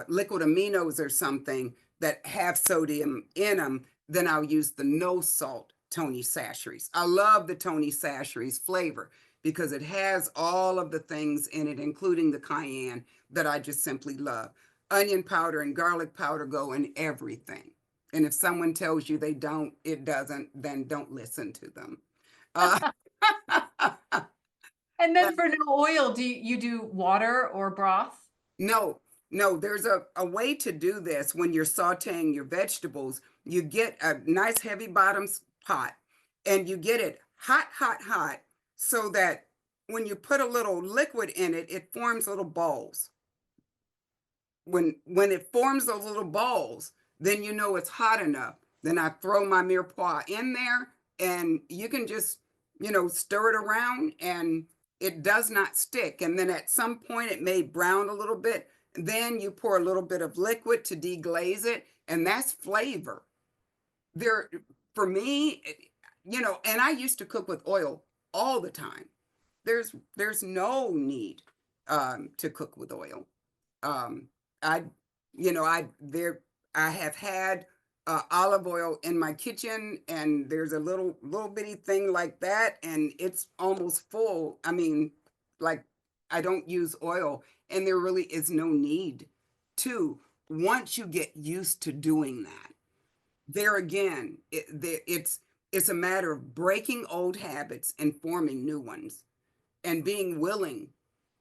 liquid aminos or something that have sodium in them, then I'll use the no salt Tony Chachere's. I love the Tony Chachere's flavor because it has all of the things in it, including the cayenne, that I just simply love. Onion powder and garlic powder go in everything. And if someone tells you they don't, it doesn't, then don't listen to them. Uh, And then for no oil, do you do water or broth? No, no, there's a way to do this when you're sauteing your vegetables. You get a nice heavy bottoms pot and you get it hot, hot, hot so that when you put a little liquid in it, it forms little balls. When it forms those little balls, then you know it's hot enough. Then I throw my mirepoix in there and you can just, stir it around and it does not stick. And then at some point it may brown a little bit. Then you pour a little bit of liquid to deglaze it, and that's flavor. There, for me, and I used to cook with oil all the time. There's no need to cook with oil. Um, I, I have had olive oil in my kitchen, and there's a little bitty thing like that, and it's almost full. I mean, like I don't use oil, and there really is no need to. Once you get used to doing that, there again, it's a matter of breaking old habits and forming new ones, and being willing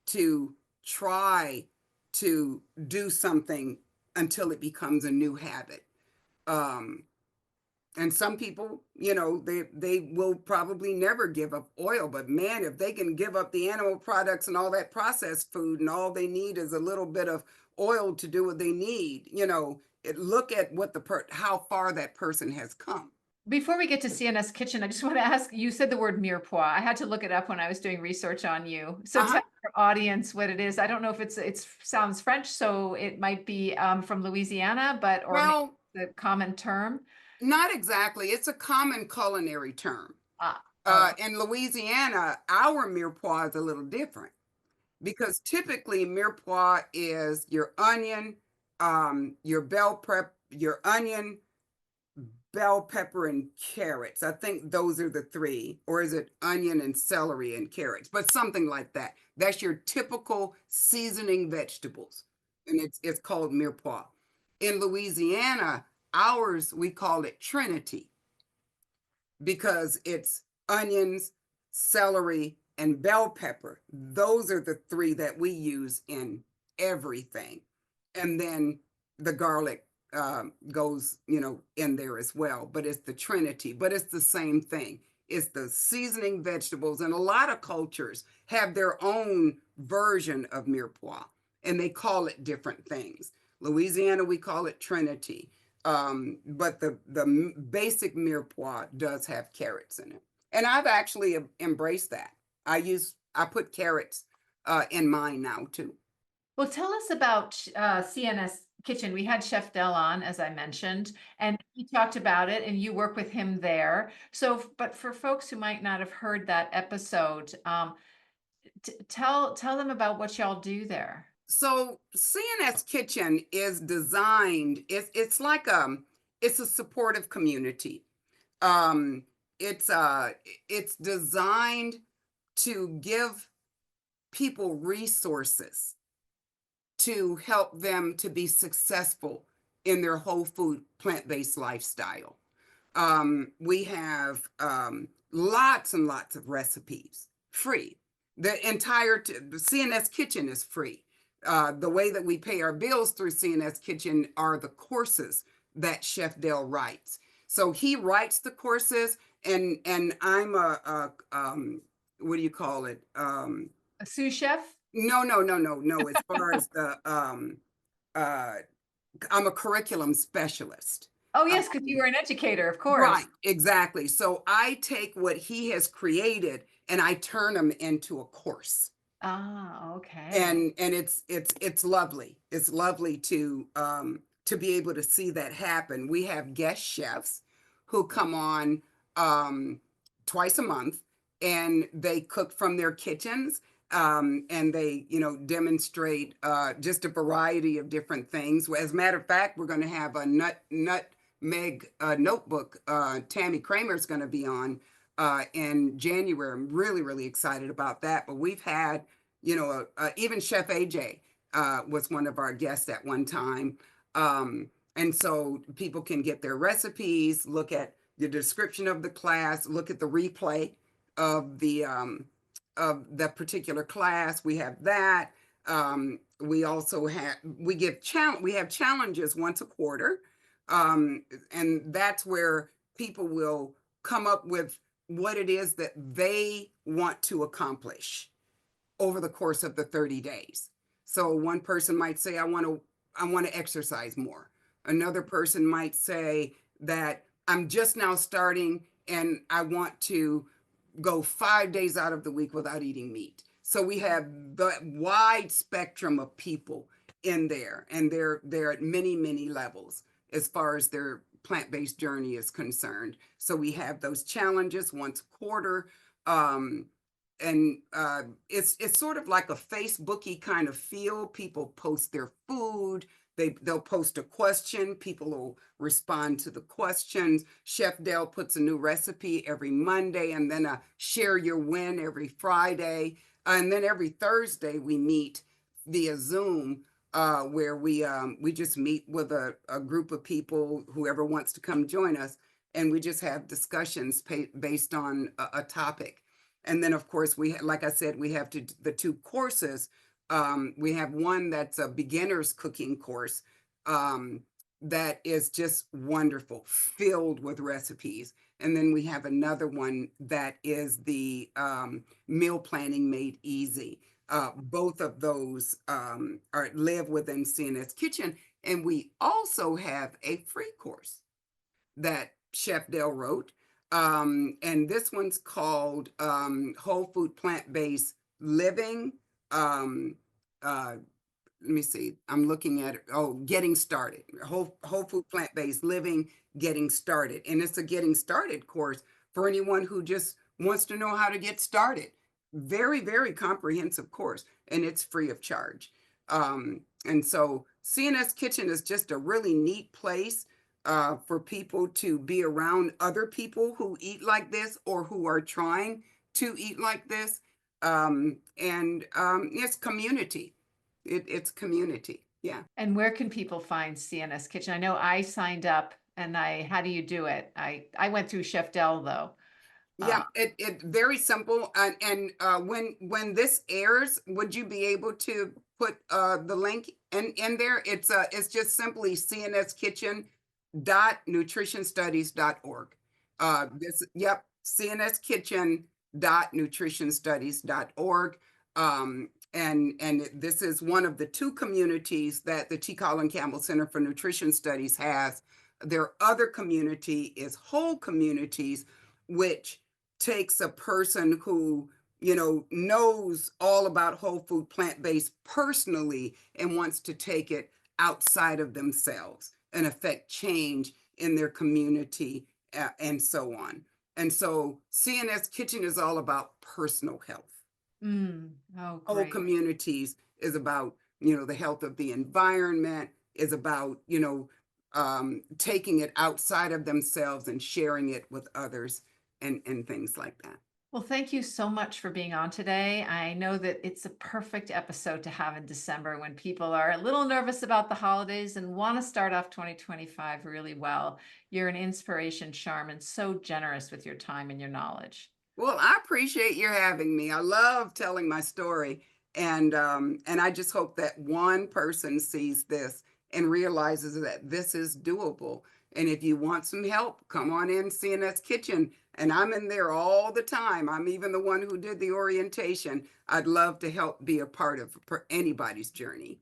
to try to do something until it becomes a new habit. Um, and some people, they will probably never give up oil, but man, if they can give up the animal products and all that processed food, and all they need is a little bit of oil to do what they need, look at how far that person has come. Before we get to CNS Kitchen, I just want to ask, you said the word mirepoix. I had to look it up when I was doing research on you. So Uh-huh. tell our audience what it is. I don't know if it sounds French, so it might be from Louisiana, or maybe Well, the common term. not exactly. It's a common culinary term. Ah, oh, In Louisiana, our mirepoix is a little different because typically mirepoix is your onion, your onion, bell pepper, and carrots. I think those are the three, or is it onion and celery and carrots? But something like that. That's your typical seasoning vegetables, and it's called mirepoix. In Louisiana, ours we call it Trinity because it's onions, celery, and bell pepper. Those are the three that we use in everything. And then the garlic goes, in there as well. But it's the Trinity, but it's the same thing. It's the seasoning vegetables. And a lot of cultures have their own version of mirepoix, and they call it different things. Louisiana, we call it Trinity. But the basic mirepoix does have carrots in it, and I've actually embraced that. I put carrots in mine now too. well, tell us about CNS Kitchen. We had Chef Del on, as I mentioned, and he talked about it, and you work with him there. So, but for folks who might not have heard that episode, tell them about what y'all do there. So CNS Kitchen is designed. It's a supportive community. Um, it's designed to give people resources to help them to be successful in their whole food plant-based lifestyle. We have lots and lots of recipes free. The CNS Kitchen is free. The way that we pay our bills through CNS Kitchen are the courses that Chef Dell writes. So he writes the courses, and I'm what do you call it? A sous chef? No, no, no, no, no. As far as uh, I'm a curriculum specialist. Oh, yes, because Um, you were an educator, of course. right, exactly. So I take what he has created and I turn them into a course. Ah, okay. And it's lovely. It's lovely to be able to see that happen. We have guest chefs who come on um twice a month, and they cook from their kitchens. and they, demonstrate just a variety of different things. As a matter of fact, we're going to have a nutmeg notebook. Tammy Kramer is going to be on in January. I'm really, really excited about that. But we've had, even Chef AJ was one of our guests at one time. And so people can get their recipes, look at the description of the class, look at the replay of the particular class. We have that. We also we have challenges once a quarter, and that's where people will come up with what it is that they want to accomplish over the course of the 30 days. So one person might say, I want to exercise more. Another person might say that I'm just now starting and I want to go 5 days out of the week without eating meat. So we have the wide spectrum of people in there, and they're at many, many levels as far as their plant-based journey is concerned. So we have those challenges once a quarter. And it's sort of like a Facebooky kind of feel. People post their food. They'll post a question. People will respond to the questions. Chef Dell puts a new recipe every Monday, and then a share your win every Friday, and then every Thursday we meet via Zoom, where we just meet with a group of people, whoever wants to come join us, and we just have discussions based on a topic. And then, of course, like I said, we have the two courses. We have one that's a beginner's cooking course that is just wonderful, filled with recipes. And then we have another one that is the meal planning made easy. Both of those live within CNS Kitchen. And we also have a free course that Chef Dell wrote. And this one's called Whole Food Plant-Based Living. Let me see. I'm looking at it. Oh, Getting Started. Whole Food Plant-Based Living, Getting Started. And it's a Getting Started course for anyone who just wants to know how to get started. Very, very comprehensive course, and it's free of charge. And so CNS Kitchen is just a really neat place for people to be around other people who eat like this or who are trying to eat like this. It's community. It's community. Yeah. And where can people find CNS Kitchen? I know I signed up, and how do you do it? I went through Chef Dell though. Yeah, it very simple. When this airs, would you be able to put the link in there? It's just simply cnskitchen.nutritionstudies.org. cnskitchen.nutritionstudies.org. And this is one of the two communities that the T. Colin Campbell Center for Nutrition Studies has. Their other community is Whole Communities, which takes a person who knows all about whole food plant-based personally and wants to take it outside of themselves and affect change in their community, and so on. And so CNS Kitchen is all about personal health. Oh, Whole great. Communities is about the health of the environment, is about taking it outside of themselves and sharing it with others, and things like that. Well, thank you so much for being on today. I know that it's a perfect episode to have in December when people are a little nervous about the holidays and want to start off 2025 really well. You're an inspiration, Sharme, and so generous with your time and your knowledge. Well, I appreciate your having me. I love telling my story, and I just hope that one person sees this and realizes that this is doable. And if you want some help, come on in CNS Kitchen, and I'm in there all the time. I'm even the one who did the orientation. I'd love to help be a part of anybody's journey.